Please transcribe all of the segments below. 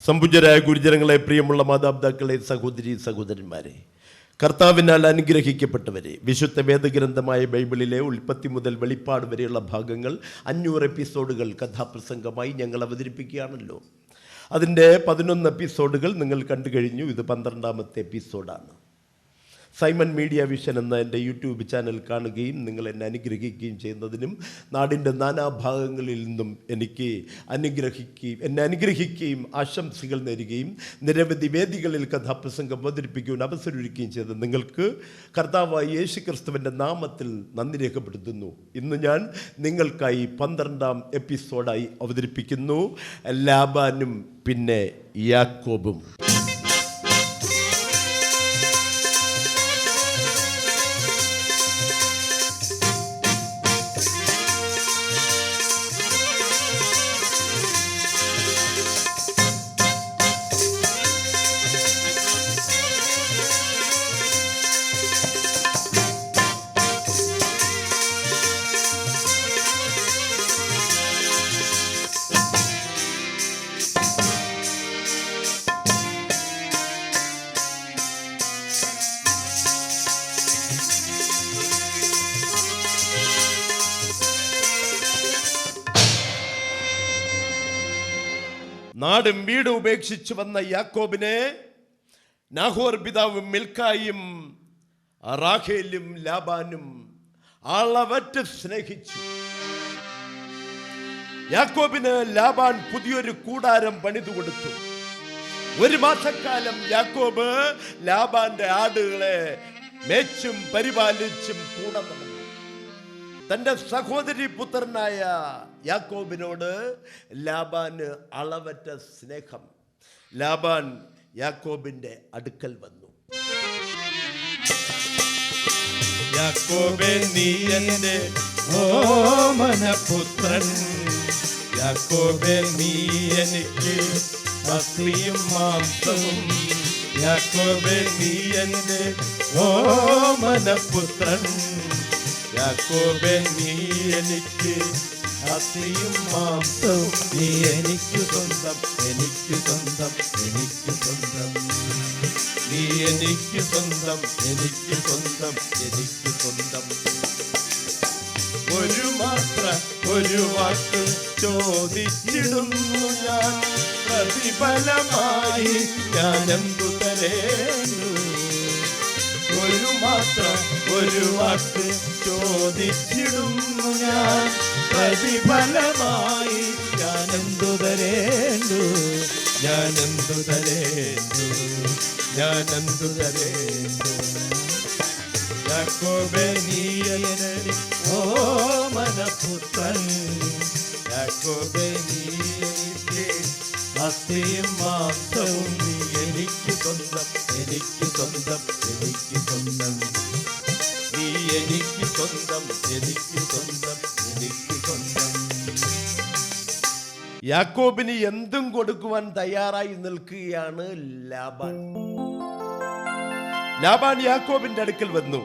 സംപൂജ്യരായ ഗുരുജനങ്ങളെ, പ്രിയമുള്ള മാതാപിതാക്കളെ, സഹോദരി സഹോദരന്മാരെ, കർത്താവിനാൽ അനുഗ്രഹിക്കപ്പെട്ടവരെ, വിശുദ്ധ വേദഗ്രന്ഥമായ ബൈബിളിലെ ഉൽപ്പത്തി മുതൽ വെളിപ്പാട് വരെയുള്ള ഭാഗങ്ങൾ 500 എപ്പിസോഡുകൾ കഥാപ്രസംഗമായി ഞങ്ങൾ അവതരിപ്പിക്കുകയാണല്ലോ. അതിൻ്റെ 11 എപ്പിസോഡുകൾ നിങ്ങൾ കണ്ടു കഴിഞ്ഞു. ഇത് 12ാമത്തെ എപ്പിസോഡാണ്. സൈമൺ മീഡിയ വിഷൻ എന്ന എൻ്റെ യൂട്യൂബ് ചാനൽ കാണുകയും നിങ്ങൾ എന്നെ അനുഗ്രഹിക്കുകയും ചെയ്യുന്നതിനും നാടിൻ്റെ നാനാഭാഗങ്ങളിൽ നിന്നും എന്നെ അനുഗ്രഹിക്കുകയും ആശംസകൾ നേരുകയും നിരവധി വേദികളിൽ കഥാപ്രസംഗം അവതരിപ്പിക്കുകയും അവസരമൊരുക്കുകയും ചെയ്ത് നിങ്ങൾക്ക് കർത്താവായ യേശു ക്രിസ്തുവിൻ്റെ നാമത്തിൽ നന്ദി രേഖപ്പെടുത്തുന്നു. ഇന്ന് ഞാൻ നിങ്ങൾക്കായി 12ാം എപ്പിസോഡായി അവതരിപ്പിക്കുന്നു ലാബാനും പിന്നെ യാക്കോബും. നാടും വീടും ഉപേക്ഷിച്ചു വന്ന യാക്കോബിനെ നാഹോർ പിതാവും മിൽക്കായും റാഹേലും ലാബാനും അളവറ്റ് സ്നേഹിച്ചു. യാക്കോബിന് ലാബാൻ പുതിയൊരു കൂടാരം പണിതു കൊടുത്തു. 1 മാസക്കാലം യാക്കോബ് ലാബാന്റെ ആടുകളെ മേച്ചും പരിപാലിച്ചും കൂടെ നടന്നു. തൻ്റെ സഹോദരി പുത്രനായ യാക്കോബിനോട് ലാബാന് അളവറ്റ സ്നേഹം. ലാബാൻ യാക്കോബിന്റെ അടുക്കൽ വന്നു. യാക്കോബേ, നീ എൻ്റെ ഓമനപുത്രൻ. യാക്കോബേ, നീ എനിക്ക് അസ്ഥിയും മാംസവും. യാക്കോബേ, നീ എൻ്റെ ഓമനപുത്രൻ. യാക്കോബേ, നീ എനിക്ക് അസ്ഥിയും മാംസവും. നീ എനിക്ക് സ്വന്തം, എനിക്ക് സ്വന്തം, എനിക്ക് സ്വന്തം. നീ എനിക്ക് സ്വന്തം, എനിക്ക് സ്വന്തം, എനിക്ക് സ്വന്തം. ഒരു വാക്ക് ചോദിച്ചിടുന്നു ഞാൻ, പ്രതിഫലമായി ഞാനെന്തു തരേണ്ടു. ഒരു വാക്ക് ചോദിച്ചിടുന്നു ഞാൻ, പ്രതിഫലമായി ഞാനെന്തു തരേണ്ടു. ഞാനെന്തു തരേണ്ടു, ഞാനെന്തു തരേണ്ടു. യാക്കോബേ, നീ എൻ്റെ ഓമനപുത്രൻ. യാക്കോബേ, നീ എനിക്ക് അസ്ഥിയും മാംസവും. നീ എനിക്ക് സ്വന്തം, എനിക്ക് സ്വന്തം, എനിക്ക് സ്വന്തം. നീ എനിക്ക് സ്വന്തം, എനിക്ക് സ്വന്തം, എനിക്ക് സ്വന്തം. യാക്കോബിന് എന്തും കൊടുക്കുവാൻ തയ്യാറായി നിൽക്കുകയാണ് ലാബാൻ. ലാബാൻ യാക്കോബിന്റെ അടുക്കൽ വന്നു.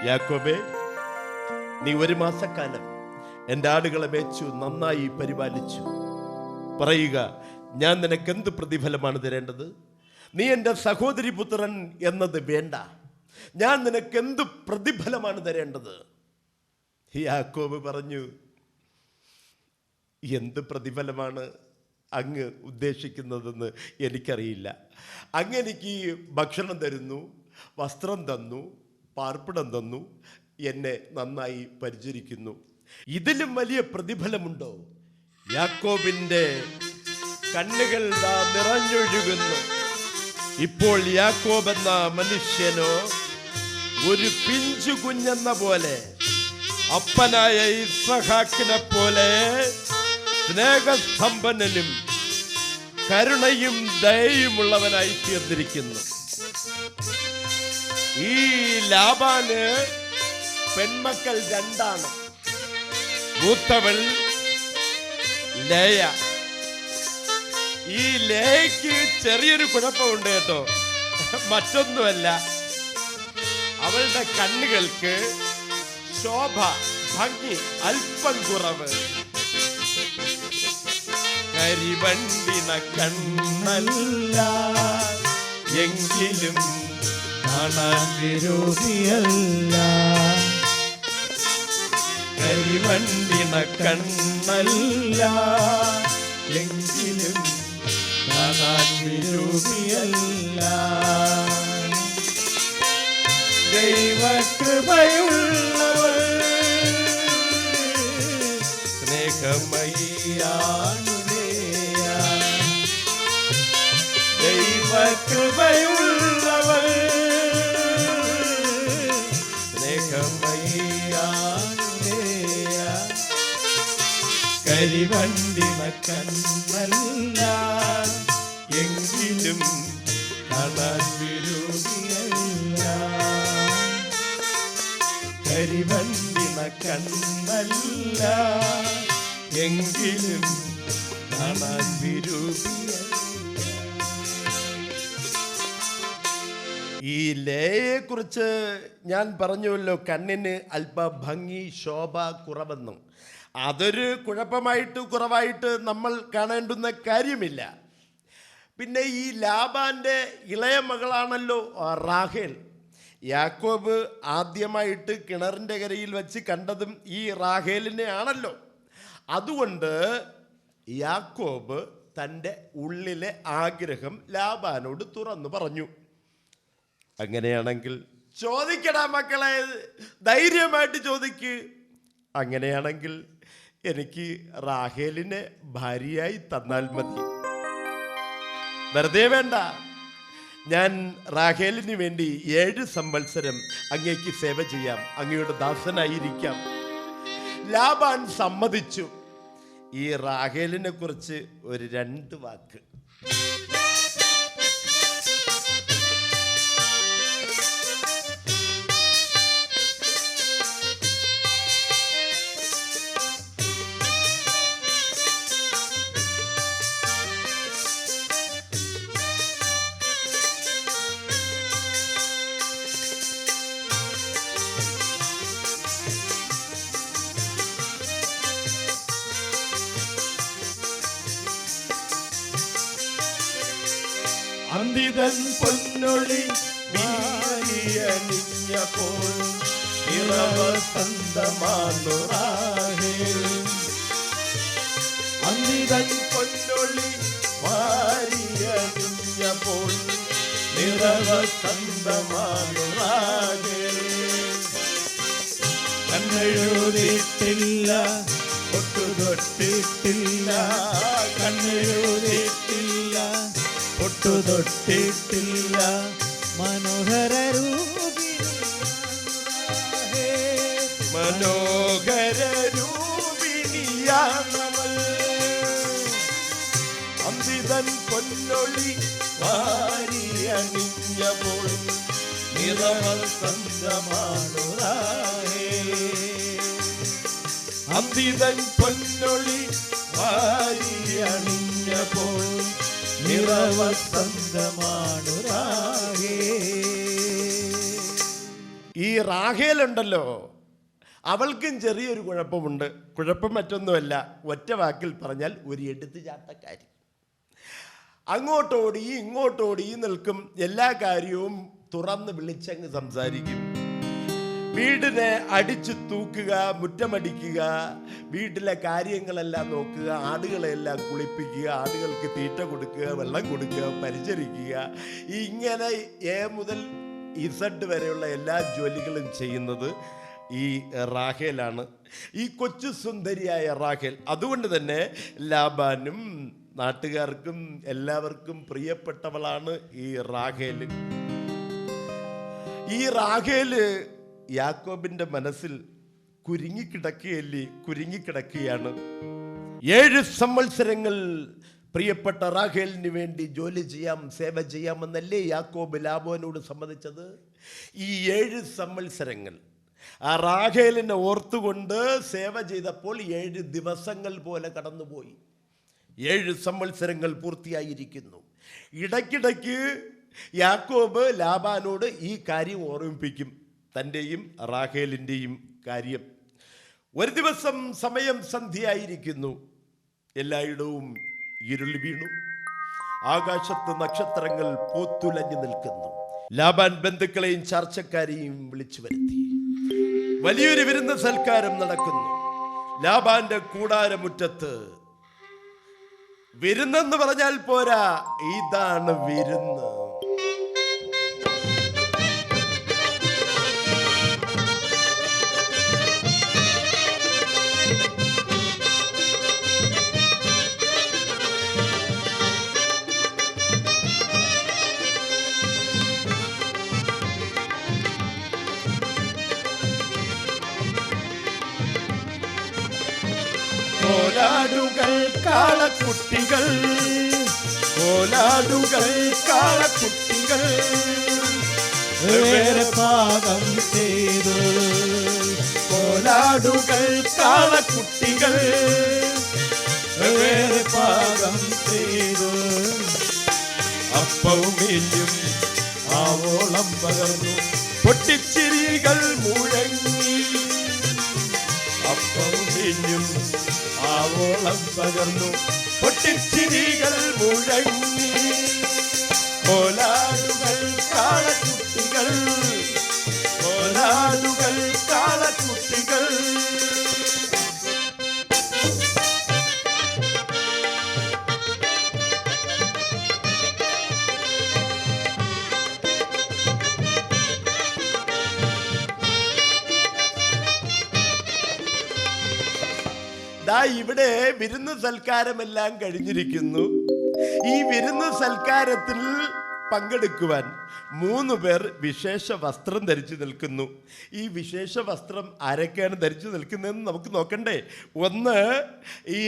യാക്കോബേ, നീ 1 മാസക്കാലം എൻ്റെ ആടുകളെ മേച്ചു നന്നായി പരിപാലിച്ചു. പറയുക, ഞാൻ നിനക്ക് എന്ത് പ്രതിഫലമാണ് തരേണ്ടത്? നീ എൻ്റെ സഹോദരി പുത്രൻ എന്നത് വേണ്ട, ഞാൻ നിനക്ക് എന്ത് പ്രതിഫലമാണ് തരേണ്ടത്? യാക്കോബ് പറഞ്ഞു, എന്ത് പ്രതിഫലമാണ് അങ്ങ് ഉദ്ദേശിക്കുന്നതെന്ന് എനിക്കറിയില്ല. അങ്ങ് എനിക്ക് ഭക്ഷണം തരുന്നു, വസ്ത്രം തന്നു, പാർപ്പിടം തന്നു, എന്നെ നന്നായി പരിചരിക്കുന്നു. ഇതിലും വലിയ പ്രതിഫലമുണ്ടോ? യാക്കോബിൻ്റെ കണ്ണുകൾ നിറഞ്ഞൊഴുകുന്നു. ഇപ്പോൾ യാക്കോബ് എന്ന മനുഷ്യനോ ഒരു പിഞ്ചു കുഞ്ഞെന്ന പോലെ, അപ്പനായ ഇസ്ഹാക്കിനെ പോലെ സ്നേഹസമ്പന്നനും കരുണയും ദയയുമുള്ളവനായി തീർന്നിരിക്കുന്നു. ഈ ലാബാന് പെൺമക്കൾ 2. മൂത്തവൾ ലേയ. ഈ ലേയയ്ക്ക് ചെറിയൊരു കുഴപ്പമുണ്ട് കേട്ടോ. മറ്റൊന്നുമല്ല, അവളുടെ കണ്ണുകൾക്ക് ശോഭ, ഭംഗി അല്പം കുറവ്. കരിവണ്ടിന കണ്ണല്ല എങ്കിലും കാണാൻ വിരോധിയല്ല. കരിവണ്ടിന കണ്ണല്ല എങ്കിലും കാണാൻ വിരോധിയല്ല. ദൈവകൃപയുള്ളവൾ സ്നേഹമയ്യാണ് ദൈവകൃപയുള്ളവൾ സ്നേഹമയ്യാണ് കരിവണ്ടിന കണ്ണല്ല എങ്കിലും കാണാൻ വിരോധിയല്ല. കരിവണ്ടിന കണ്ണല്ല എങ്കിലും കാണാൻ വിരൂപിയ. ഈ ലയയെക്കുറിച്ച് ഞാൻ പറഞ്ഞുവല്ലോ, കണ്ണിന് അല്പ ഭംഗി ശോഭ കുറവെന്നും. അതൊരു കുഴപ്പമായിട്ട് കുറവായിട്ട് നമ്മൾ കാണേണ്ടുന്ന കാര്യമില്ല. പിന്നെ ഈ ലാബാൻ്റെ ഇളയ മകളാണല്ലോ റാഹേൽ. യാക്കോബ് ആദ്യമായിട്ട് കിണറിൻ്റെ കരയിൽ വെച്ച് കണ്ടതും ഈ റാഹേലിനെ ആണല്ലോ. അതുകൊണ്ട് യാക്കോബ് തൻ്റെ ഉള്ളിലെ ആഗ്രഹം ലാബാനോട് തുറന്നു പറഞ്ഞു. അങ്ങനെയാണെങ്കിൽ ചോദിക്കടാ മക്കളെ, ധൈര്യമായിട്ട് ചോദിക്ക്. അങ്ങനെയാണെങ്കിൽ എനിക്ക് റാഹേലിനെ ഭാര്യയായി തന്നാൽ മതി. വെറുതെ വേണ്ട, ഞാൻ റാഹേലിന് വേണ്ടി 7 സംവത്സരം അങ്ങേക്ക് സേവ ചെയ്യാം, അങ്ങയുടെ ദാസനായിരിക്കാം. ലാബാൻ സമ്മതിച്ചു. ഈ റാഹേലിനെ കുറിച്ച് ഒരു 2 വാക്ക്. അന്തിതൻ പൊന്നൊളി വീരിയണിഞ്ഞപ്പോൾ നിറവസന്തമാർന്നു റാഹേൽ. അന്തിതൻ പൊന്നൊളി വാരിയണിഞ്ഞപ്പോൾ നിറവസന്തമാർന്നു റാഹേൽ. കണ്ണെഴുതിയിട്ടില്ല, പൊട്ടുതൊട്ടിട്ടില്ല, കണ്ണെഴുതിയിട്ടില്ല, പൊട്ടുതൊട്ടിട്ടില്ല, മനോഹര മനോഹര രൂപിണിയാണവൾ. അന്തിതൻ പൊന്നൊളി വാരിയണിഞ്ഞപ്പോൾ നിറവസന്തമാണു റാഹേൽ. അന്തിതൻ പൊന്നൊളി വാരിയണിഞ്ഞപ്പോൾ നിറവസന്തമാണു റാഹേൽ. ഈ റാഹേലുണ്ടല്ലോ, അവൾക്കും ചെറിയൊരു കുഴപ്പമുണ്ട്. കുഴപ്പം മറ്റൊന്നുമല്ല, ഒറ്റ വാക്കിൽ പറഞ്ഞാൽ ഒരു എടുത്തുചാട്ടക്കാരി. അങ്ങോട്ടോടി ഇങ്ങോട്ടോടി നിൽക്കും, എല്ലാ കാര്യവും തുറന്ന് വിളിച്ചങ്ങ് സംസാരിക്കും. വീടിനെ അടിച്ചു തൂക്കുക, മുറ്റമടിക്കുക, വീട്ടിലെ കാര്യങ്ങളെല്ലാം നോക്കുക, ആടുകളെല്ലാം കുളിപ്പിക്കുക, ആടുകൾക്ക് തീറ്റ കൊടുക്കുക, വെള്ളം കൊടുക്കുക, പരിചരിക്കുക, ഇങ്ങനെ എ മുതൽ ഇസഡ് വരെയുള്ള എല്ലാ ജോലികളും ചെയ്യുന്നത് ഈ റാഹേലാണ്, ഈ കൊച്ചു സുന്ദരിയായ റാഹേൽ. അതുകൊണ്ട് തന്നെ ലാബാനും നാട്ടുകാർക്കും എല്ലാവർക്കും പ്രിയപ്പെട്ടവളാണ് ഈ റാഹേൽ. ഈ റാഹേല് യാക്കോബിന്റെ മനസ്സിൽ കുരുങ്ങിക്കിടക്കുകയാണ്. 7 സംവത്സരങ്ങൾ പ്രിയപ്പെട്ട റാഹേലിന് വേണ്ടി ജോലി ചെയ്യാം, സേവ ചെയ്യാമെന്നല്ലേ യാക്കോബ് ലാബാനോട് സമ്മതിച്ചത്. ഈ 7 സംവത്സരങ്ങൾ ആ റാഹേലിനെ ഓർത്തുകൊണ്ട് സേവ ചെയ്തപ്പോൾ 7 ദിവസങ്ങൾ പോലെ കടന്നുപോയി. 7 സംവത്സരങ്ങൾ പൂർത്തിയായിരിക്കുന്നു. ഇടയ്ക്കിടയ്ക്ക് യാക്കോബ് ലാബാനോട് ഈ കാര്യം ഓർമ്മിപ്പിക്കും, തൻ്റെയും റാഹേലിൻ്റെയും കാര്യം. ഒരു ദിവസം സമയം സന്ധ്യയായിരിക്കുന്നു. എല്ലായിടവും ഇരുൾ വീണു. ആകാശത്ത് നക്ഷത്രങ്ങൾ പോത്തുലഞ്ഞു നിൽക്കുന്നു. ലാബാൻ ബന്ധുക്കളെയും ചർച്ചക്കാരെയും വിളിച്ചു വരുത്തി. വലിയൊരു വിരുന്ന് സൽക്കാരം നടക്കുന്നു. ലാബാന്റെ കൂടാരമുറ്റത്ത്. വിരുന്നെന്ന് പറഞ്ഞാൽ പോരാ, ഇതാണ് വിരുന്ന്. കോലാടുകൾ കാളക്കുട്ടികൾ, കോലാടുകൾ കാളക്കുട്ടികൾ വേറെ പാകം ചെയ്തു. കോലാടുകൾ കാളക്കുട്ടികൾ വേറെ പാകം ചെയ്തു. അപ്പവും മീഞ്ഞും ആവോളം പകർന്നു, പൊട്ടിച്ചിരികൾ മുഴങ്ങി. അപ്പവും മീഞ്ഞും ആവോളം പകർന്നു, പൊട്ടിച്ചിരികൾ മുഴങ്ങി. കോലാടുകൾ കാളക്കുട്ടികൾ, കോലാടുകൾ കാളക്കുട്ടികൾ. ഇവിടെ വിരുന്ന് സൽക്കാരമെല്ലാം കഴിഞ്ഞിരിക്കുന്നു. ഈ വിരുന്ന് സൽക്കാരത്തിൽ പങ്കെടുക്കുവാൻ 3 പേർ വിശേഷ വസ്ത്രം ധരിച്ചു നിൽക്കുന്നു. ഈ വിശേഷ വസ്ത്രം ആരൊക്കെയാണ് ധരിച്ചു നിൽക്കുന്നതെന്ന് നമുക്ക് നോക്കണ്ടേ. ഒന്ന്, ഈ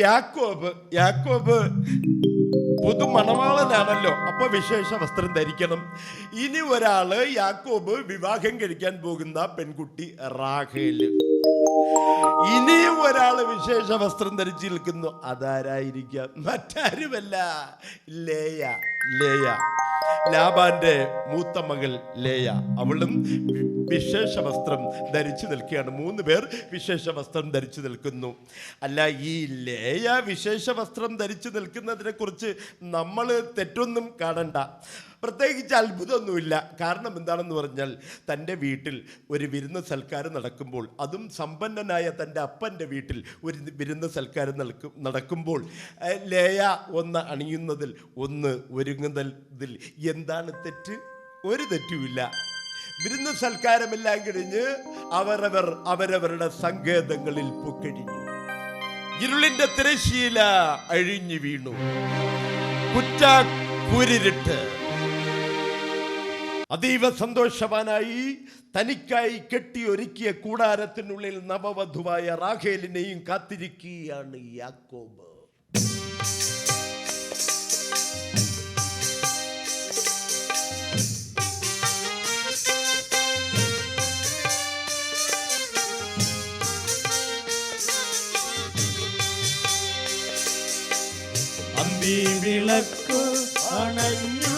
യാക്കോബ് പുതുമണവാളനാണല്ലോ, അപ്പൊ വിശേഷ വസ്ത്രം ധരിക്കണം. ഇനി ഒരാള് യാക്കോബ് വിവാഹം കഴിക്കാൻ പോകുന്ന പെൺകുട്ടി റാഹേല്. ഇനിയും ഒരാള് വിശേഷ വസ്ത്രം ധരിച്ചു നിൽക്കുന്നു. അതാരായിരിക്കാം? മറ്റാരുമല്ല, ലേയ. ലാബാന്റെ മൂത്ത മകൾ ലേയ. അവളും വിശേഷ വസ്ത്രം ധരിച്ചു നിൽക്കുകയാണ്. 3 പേർ വിശേഷ വസ്ത്രം ധരിച്ചു നിൽക്കുന്നു. അല്ല, ഈ ലേയ വിശേഷ വസ്ത്രം ധരിച്ചു നിൽക്കുന്നതിനെ കുറിച്ച് നമ്മൾ തെറ്റൊന്നും കാണണ്ട, പ്രത്യേകിച്ച് അത്ഭുതമൊന്നുമില്ല. കാരണം എന്താണെന്ന് പറഞ്ഞാൽ, തൻ്റെ വീട്ടിൽ ഒരു വിരുന്ന് സൽക്കാരം നടക്കുമ്പോൾ, അതും സമ്പന്നനായ തൻ്റെ അപ്പൻ്റെ വീട്ടിൽ ഒരു വിരുന്ന് സൽക്കാരം നടക്കുമ്പോൾ ലേയ ഒന്ന് അണിയുന്നതിൽ, ഒന്ന് ഒരുങ്ങുന്നതിൽ എന്താണ് തെറ്റ്? ഒരു തെറ്റുമില്ല. വിരുന്ന് സൽക്കാരമെല്ലാം കഴിഞ്ഞ് അവരവരുടെ സങ്കേതങ്ങളിൽ പൊക്കഴിഞ്ഞു. ഇരുളിന്റെ തിരശ്ശീല അഴിഞ്ഞു വീണു. കുറ്റാക്കൂരിട്ട് അതീവ സന്തോഷവാനായി തനിക്കായി കെട്ടിയൊരുക്കിയ കൂടാരത്തിനുള്ളിൽ നവവധുവായ റാഹേലിനെയും കാത്തിരിക്കുകയാണ് യാക്കോബ്. വിളക്കു അണഞ്ഞു,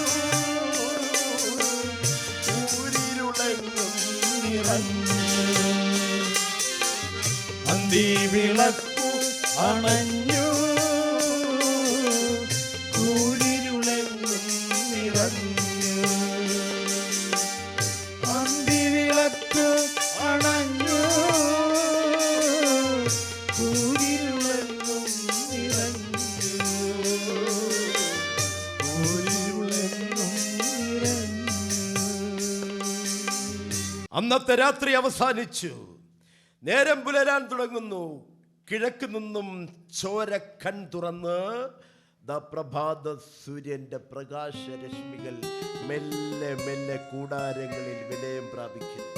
ൂരിരുളെങ്ങും നിറഞ്ഞു. അന്തി വിളക്കു അണഞ്ഞു, ൂരിരുളെങ്ങും നിറഞ്ഞു. അന്തി വിളക്കു അണഞ്ഞു, ൂരിരുളെങ്ങും നിറഞ്ഞു. അന്നത്തെ രാത്രി അവസാനിച്ചു. നേരം പുലരാൻ തുടങ്ങുന്നു. കിഴക്ക് നിന്നും ചോരക്കൺ തുറന്ന് പ്രഭാത സൂര്യന്റെ പ്രകാശരശ്മികൾ മെല്ലെ മെല്ലെ കൂടാരങ്ങളിൽ വിലയം പ്രാപിക്കുന്നു.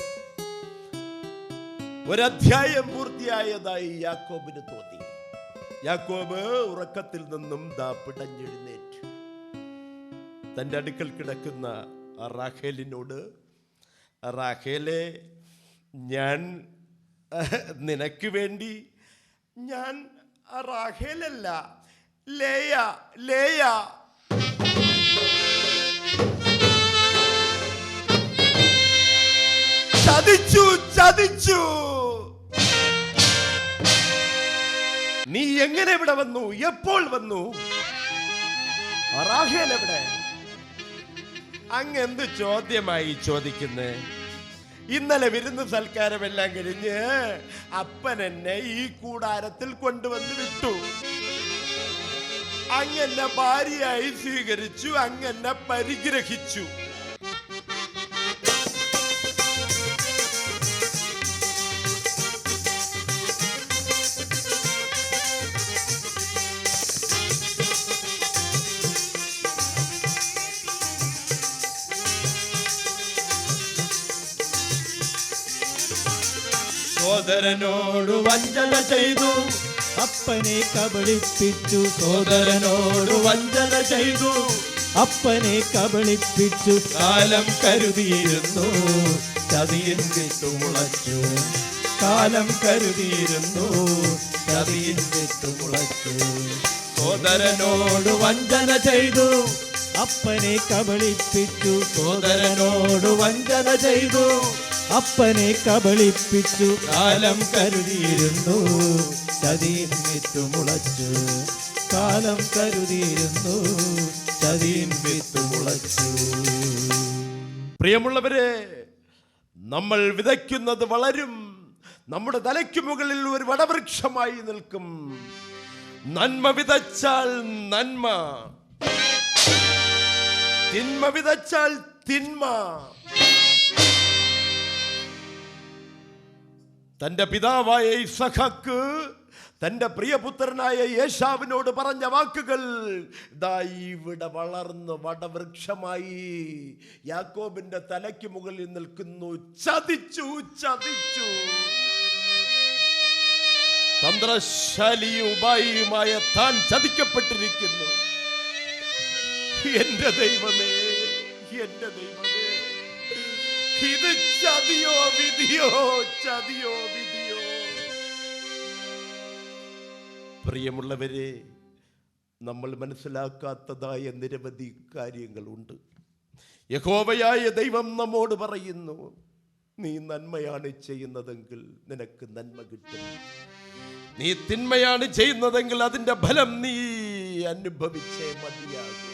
ഒരധ്യായം പൂർത്തിയായതായി യാക്കോബിന് തോന്നി. യാക്കോബ് ഉറക്കത്തിൽ നിന്നും പിടഞ്ഞെഴുന്നേറ്റു. തൻ്റെ അടുക്കൽ കിടക്കുന്ന റാഹേലിനോട്, റാഹേലേ, ഞാൻ നിനക്ക് വേണ്ടി, ഞാൻ റാഹേലല്ല, ലേയ. ചതിച്ചു. നീ എങ്ങനെ ഇവിടെ വന്നു? എപ്പോൾ വന്നു? റാഹേൽ എവിടെ? അങ്ങ് എന്ത് ചോദ്യമായി ചോദിക്കുന്നേ? ഇന്നലെ വിരുന്ന് സൽക്കാരമെല്ലാം കഴിഞ്ഞ് അപ്പൻ എന്നെ ഈ കൂടാരത്തിൽ കൊണ്ടുവന്ന് വിട്ടു. അങ്ങെന്നെ ഭാര്യയായി സ്വീകരിച്ചു, അങ്ങെന്നെ പരിഗ്രഹിച്ചു. സോദരനോട് വഞ്ചന ചെയ്തു, അപ്പനെ കബളിപ്പിച്ചു. സോദരനോട് വഞ്ചന ചെയ്തു, അപ്പനെ കബളിപ്പിച്ചു. കാലം കരുതിയിരുന്നു, ചതിയൻ വിത്തു മുളച്ചു. കാലം കരുതിയിരുന്നു, ചതിയൻ വിത്തു മുളച്ചു. സോദരനോട് വഞ്ചന ചെയ്തു, അപ്പനെ കബളിപ്പിച്ചു. സോദരനോട് വഞ്ചന ചെയ്തു, അപ്പനെ കബളിപ്പിച്ചു. കാലം കരുതിയിരുന്നു, ചതിയൻ വിത്തു മുളച്ചു. കാലം കരുതിയിരുന്നു, ചതിയൻ വിത്തു മുളച്ചു. പ്രിയമുള്ളവരെ, നമ്മൾ വിതയ്ക്കുന്നത് വളരും, നമ്മുടെ തലയ്ക്ക് മുകളിൽ ഒരു വടവൃക്ഷമായി നിൽക്കും. നന്മ വിതച്ചാൽ നന്മ, തിന്മ വിതച്ചാൽ തിന്മ. തന്റെ പിതാവായ ഇസഹാക്ക് തന്റെ പ്രിയപുത്രനായ യേശാവിനോട് പറഞ്ഞ വാക്കുകൾ ദാ ഇവിടെ വളർന്ന് വടവൃക്ഷമായി യാക്കോബിന്റെ തലയ്ക്ക് മുകളിൽ നിൽക്കുന്നു. ചതിച്ചു, ചതിച്ചു. തന്ത്രശാലിയും ഉപായിയുമായ താൻ ചതിക്കപ്പെട്ടിരിക്കുന്നു. എന്റെ ദൈവമേ, എന്റെ ദൈവമേ, ഇത് ചതിയോ വിധിയോ, ചതിയോ വിധിയോ? പ്രിയമുള്ളവരെ, നമ്മൾ മനസ്സിലാക്കാത്തതായ നിരവധി കാര്യങ്ങളുണ്ട്. യഹോവയായ ദൈവം നമ്മോട് പറയുന്നു, നീ നന്മയാണ് ചെയ്യുന്നതെങ്കിൽ നിനക്ക് നന്മ കിട്ടും. നീ തിന്മയാണ് ചെയ്യുന്നതെങ്കിൽ അതിന്റെ ഫലം നീ അനുഭവിച്ചേ മതിയാകും.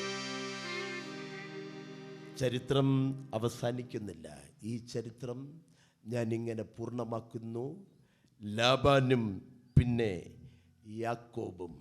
ചരിത്രം അവസാനിക്കുന്നില്ല. ഈ ചരിത്രം ഞാൻ ഇങ്ങനെ പൂർണ്ണമാക്കുന്നു. ലാബാനും പിന്നെ യാക്കോബും